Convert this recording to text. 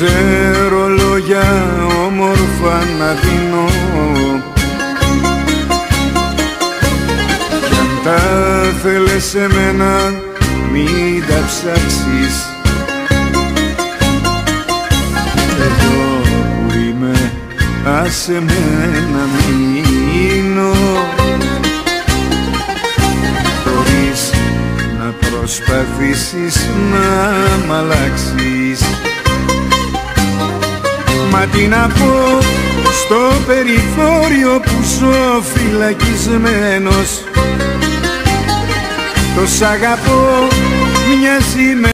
ξέρω λόγια όμορφα να δίνω, κι αν τα θέλες εμένα μην τα ψάξεις. Εδώ που είμαι άσε με να μείνω, χωρίς να προσπαθήσεις να μ' αλλάξεις. Μα τι να πω στο περιθώριο που ζω φυλακισμένος, το σ' αγαπώ μοιάζει με